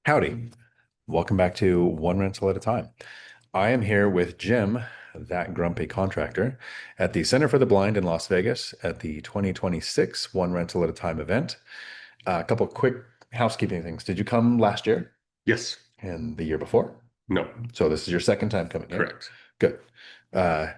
Howdy. Welcome back to One Rental at a Time. I am here with Jim, that grumpy contractor, at the Center for the Blind in Las Vegas at the 2026 One Rental at a Time event. A couple quick housekeeping things. Did you come last year Yes. and the year before? No. So this is your second time coming in? Correct. Good. Uh,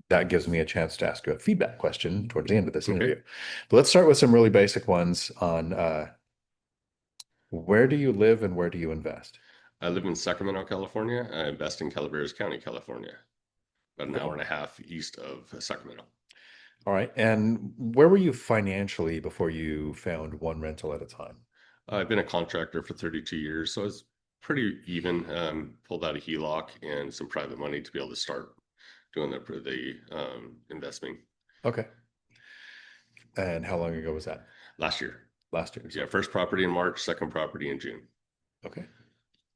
that gives me a chance to ask you a feedback question towards the end of this Okay. interview. But let's start with some really basic ones on where do you live and where do you invest? I live in Sacramento, California. I invest in Calaveras County, California, about an hour Cool. and a half east of Sacramento. All right. And where were you financially before you found one rental at a time? I've been a contractor for 32 years, so it's pretty even. Pulled out a HELOC and some private money to be able to start doing the investing Okay. And how long ago was that? last year. Last year. Yeah, So, first property in March, second property in June. okay.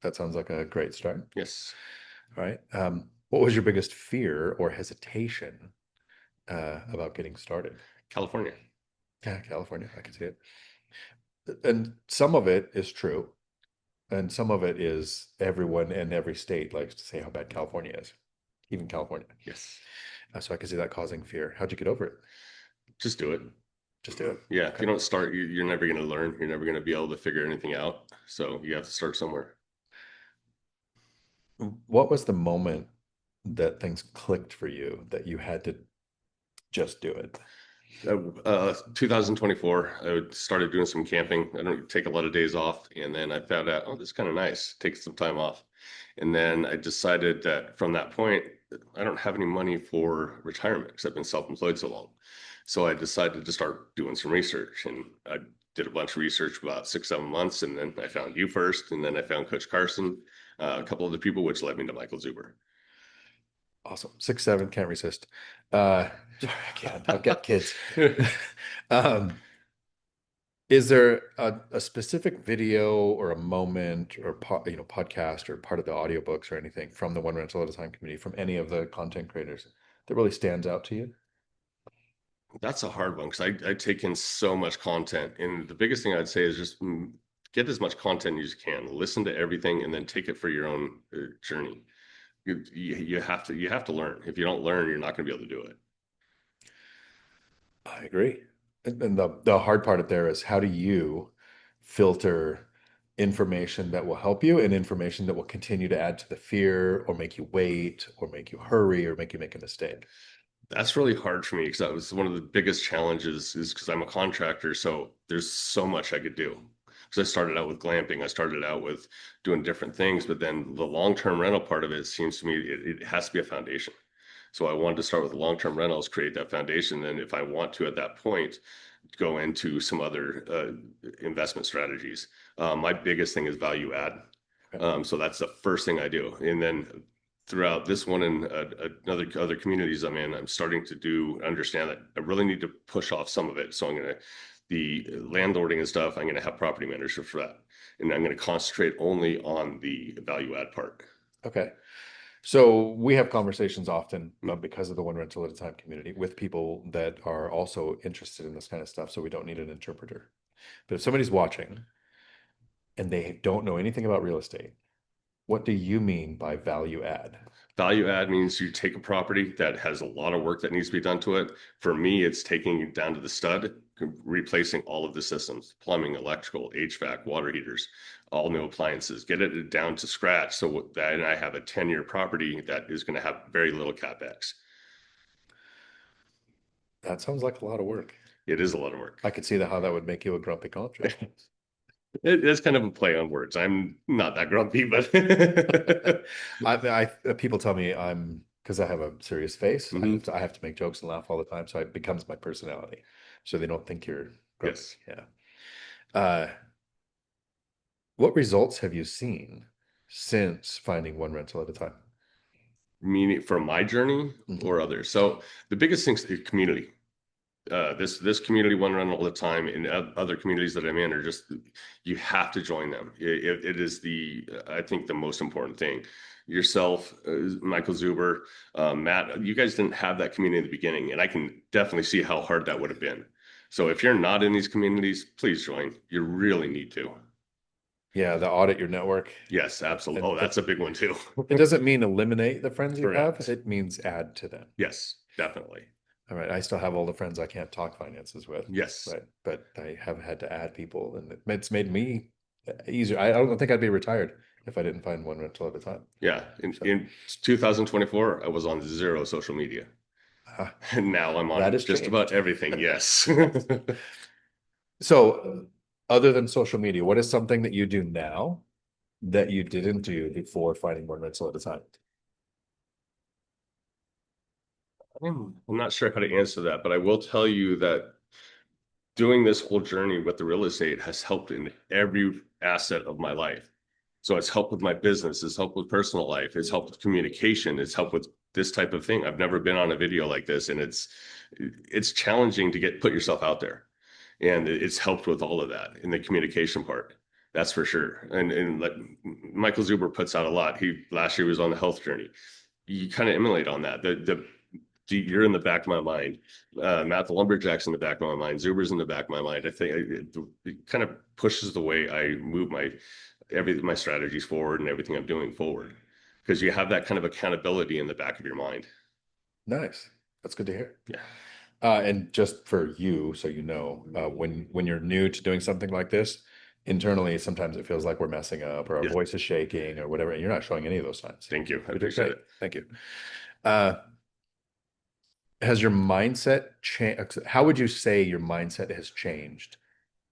That sounds like a great start. Yes. All right. What was your biggest fear or hesitation about getting started? California. Yeah, California. I can see it. And some of it is true. And some of it is everyone in every state likes to say how bad California is, even California. Yes. So I can see that causing fear. How'd you get over it? Just do it. Just do it. Yeah, if you Okay. don't start, you're never going to learn. You're never going to be able to figure anything out. So you have to start somewhere. What was the moment that things clicked for you that you had to just do it? 2024, I started doing some camping. I don't take a lot of days off, and then I found out, oh, this is kind of nice. Take some time off, and then I decided that from that point, I don't have any money for retirement because I've been self-employed so long. So I decided to start doing some research, and I did a bunch of research for about 6, 7 months, and then I found you first, and then I found Coach Carson, a couple other people, which led me to Michael Zuber. Awesome. 6'7", can't resist. Sorry, I can't. I've got kids. Um, is there a specific video or a moment or podcast or part of the audiobooks or anything from the One Rental at a Time community from any of the content creators that really stands out to you? That's a hard one because I take in so much content. And the biggest thing I'd say is just get as much content as you can. Listen to everything and then take it for your own journey. You have to learn. If you don't learn, you're not going to be able to do it. I agree. And the hard part of there is how do you filter information that will help you and information that will continue to add to the fear or make you wait or make you hurry or make you make a mistake? That's really hard for me because that was one of the biggest challenges is because I'm a contractor. So there's so much I could do. Because I started out with glamping, I started out with doing different things, but then the long-term rental part of it seems to me it has to be a foundation. So I wanted to start with long-term rentals, create that foundation. And if I want to, at that point, go into some other investment strategies. My biggest thing is value add. Okay. So that's the first thing I do. And then throughout this one and another other communities I'm in, I'm starting to understand that I really need to push off some of it. So I'm going to the landlording and stuff. I'm going to have property managers for that, and I'm going to concentrate only on the value add part. Okay. So we have conversations often because of the one rental at a time community with people that are also interested in this kind of stuff. So we don't need an interpreter. But if somebody's watching and they don't know anything about real estate, what do you mean by value add? Value add means you take a property that has a lot of work that needs to be done to it. For me, it's taking it down to the stud, replacing all of the systems, plumbing, electrical, HVAC, water heaters, all new appliances, get it down to scratch so that I have a 10-year property that is going to have very little CapEx. That sounds like a lot of work. It is a lot of work. I could see how that would make you a grumpy contractor. It's kind of a play on words. I'm not that grumpy, but People tell me I'm because I have a serious face. Mhm. I have to make jokes and laugh all the time, so it becomes my personality. So they don't think you're grumpy. Yes. Yeah. Uh, what results have you seen since finding one rental at a time? Meaning for my journey Mhm. or others. So the biggest thing is the community. This community one run all the time, and other communities that I'm in are just you have to join them. It is the I think the most important thing. Yourself, Michael Zuber, Matt, you guys didn't have that community in the beginning, and I can definitely see how hard that would have been. So if you're not in these communities, please join. You really need to. Yeah, the audit your network. Yes, absolutely. And Oh, that's a big one too. it doesn't mean eliminate the friends you have. Correct. It means add to them. Yes, definitely. All right. I still have all the friends I can't talk finances with, Yes. but I have had to add people, and it's made me easier. I don't think I'd be retired if I didn't find one rental at a time. Yeah. So In 2024, I was on zero social media. ah, And now I'm that on has just about changed. everything. Yes. So, other than social media, what is something that you do now that you didn't do before finding one rental at a time? I'm not sure how to answer that, but I will tell you that doing this whole journey with the real estate has helped in every asset of my life. So it's helped with my business, it's helped with personal life, it's helped with communication, it's helped with this type of thing. I've never been on a video like this, and it's challenging to put yourself out there. And it's helped with all of that in the communication part. That's for sure. And like Michael Zuber puts out a lot. He last year was on the health journey. You kind of emulate on that. You're in the back of my mind. Matt the Lumberjack's in the back of my mind. Zuber's in the back of my mind. I think it kind of pushes the way I move my strategies forward and everything I'm doing forward, because you have that kind of accountability in the back of your mind. Nice. That's good to hear. Yeah. And just for you, so you know, when you're new to doing something like this, internally, sometimes it feels like we're messing up or our Yes. voice is shaking or whatever. And you're not showing any of those signs. Thank you. I You did appreciate great. it. Thank you. Uh, has your mindset changed? How would you say your mindset has changed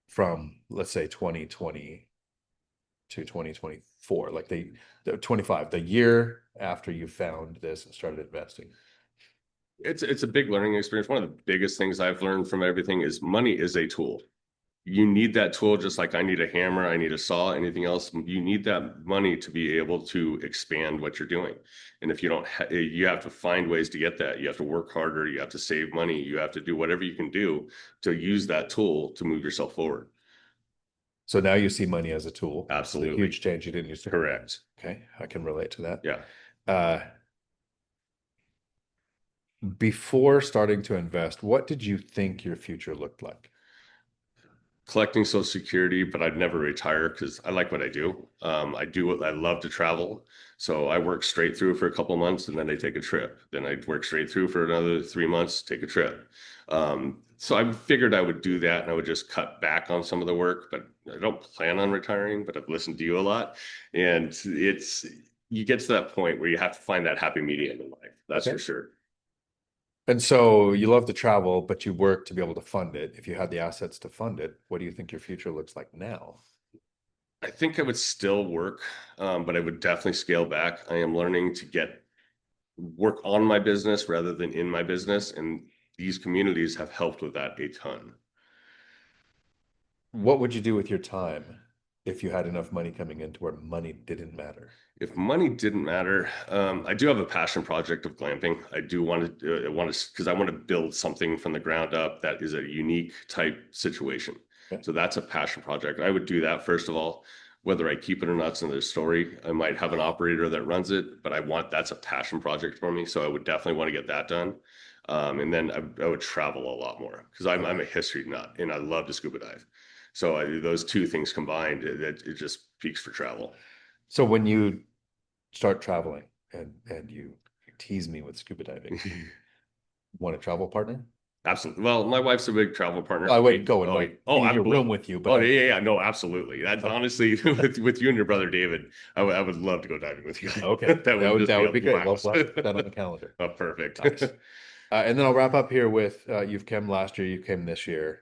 from, let's say, 2020 to 2024, like the 25, the year after you found this and started investing? It's a big learning experience. One of the biggest things I've learned from everything is money is a tool. You need that tool just like I need a hammer, I need a saw, anything else. You need that money to be able to expand what you're doing. And if you don't, you have to find ways to get that. You have to work harder. You have to save money. You have to do whatever you can do to use that tool to move yourself forward. So now you see money as a tool. It's a Absolutely. huge change you didn't used to. Correct. Okay, I can relate to that. Yeah. Uh, before starting to invest, what did you think your future looked like? Collecting Social Security, but I'd never retire because I like what I do. I love to travel. So I work straight through for a couple months and then I take a trip. Then I'd work straight through for another 3 months, take a trip. So I figured I would do that and I would just cut back on some of the work, but I don't plan on retiring, but I've listened to you a lot. And you get to that point where you have to find that happy medium in life. That's Okay. for sure. And so you love to travel, but you work to be able to fund it. If you had the assets to fund it, what do you think your future looks like now? I think I would still work, but I would definitely scale back. I am learning to work on my business rather than in my business, and these communities have helped with that a ton. What would you do with your time if you had enough money coming in to where money didn't matter? If money didn't matter, I do have a passion project of glamping. I do because I want to build something from the ground up that is a unique type situation. Okay. So that's a passion project. I would do that first of all. Whether I keep it or not's another story. I might have an operator that runs it, but that's a passion project for me. So I would definitely want to get that done. And then I would travel a lot more because I'm a history nut and I love to scuba dive. So those two things combined, it just peaks for travel. So when you start traveling and you tease me with scuba diving, want a travel partner? Absolutely. Well, my wife's a big travel partner. I wouldn't go in Oh, like oh, in I your would room love. with you, but Oh, yeah, yeah, no, absolutely. That okay. honestly, with you and your brother David, I would love to go diving with you. Okay. That would just That be would a be great. blast. We'll put that on the calendar. Oh, perfect. Nice. And then I'll wrap up here with you've come last year, you came this year.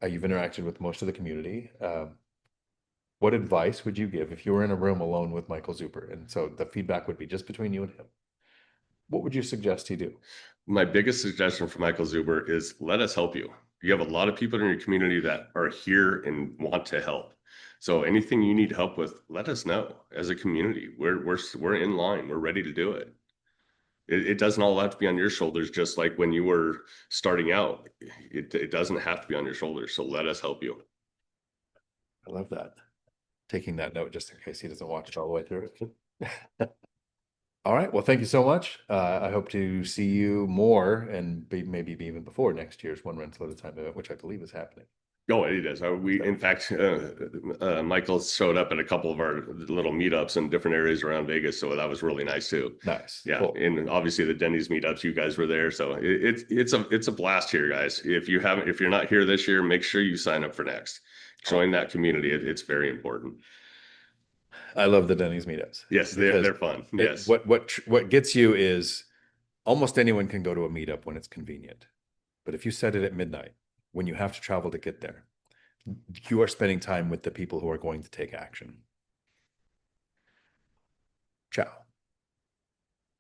You've interacted with most of the community. What advice would you give if you were in a room alone with Michael Zuper? And so the feedback would be just between you and him. What would you suggest he do? My biggest suggestion for Michael Zuber is let us help you. You have a lot of people in your community that are here and want to help. So anything you need help with, let us know as a community. We're in line. We're ready to do it. It doesn't all have to be on your shoulders, just like when you were starting out. It doesn't have to be on your shoulders. So let us help you. I love that. Taking that note just in case he doesn't watch it all the way through. All right. Well, thank you so much. I hope to see you more and maybe even before next year's One Rental at a Time event, which I believe is happening. Oh, it is. In fact, Michael showed up at a couple of our little meetups in different areas around Vegas, so that was really nice too. Nice. Yeah, Cool. and obviously the Denny's meetups, you guys were there, so it's a blast here, guys. If you're not here this year, make sure you sign up for next. Join that community. It's very important. I love the Denny's meetups Yes, because they're fun. Yes. what gets you is almost anyone can go to a meetup when it's convenient. But if you set it at midnight, when you have to travel to get there, you are spending time with the people who are going to take action. Ciao.